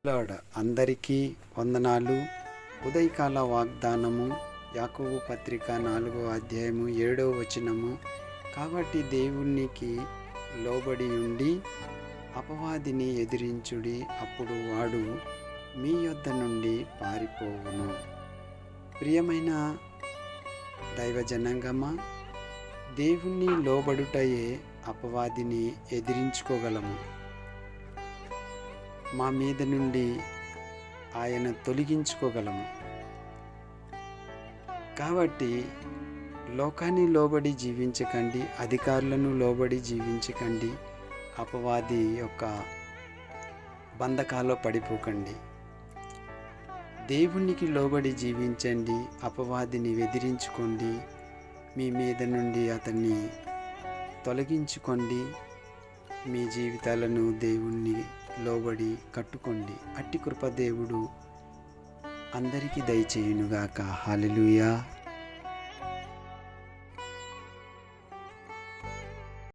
Lord, అందరికీ వందనాలు. ఉదయకాల వాగ్దానము యాకోబు పత్రిక 4వ అధ్యాయము 7వ వచనము. కాబట్టి దేవునికి లోబడి ఉండి అపవాదిని ఎదిరించుడి, అప్పుడు వాడు మీ యొద్ద నుండి పారిపోవును. ప్రియమైన దైవజనాంగమా, దేవుణ్ణి లోబడుటయే అపవాదిని ఎదిరించుకోగలము. మా మీద నుండి ఆయన తొలగించుకోగలము. కాబట్టి లోకాన్ని లోబడి జీవించకండి, అధికారులను లోబడి జీవించకండి, అపవాది యొక్క బంధకాల్లో పడిపోకండి. దేవునికి లోబడి జీవించండి, అపవాదిని ఎదిరించుకోండి, మీ మీద నుండి అతన్ని తొలగించుకోండి. మీ జీవితాలను దేవుణ్ణి లోబడి కట్టుకోండి. అట్టి కృప దేవుడు అందరికీ దయచేయునుగాక. హల్లెలూయా.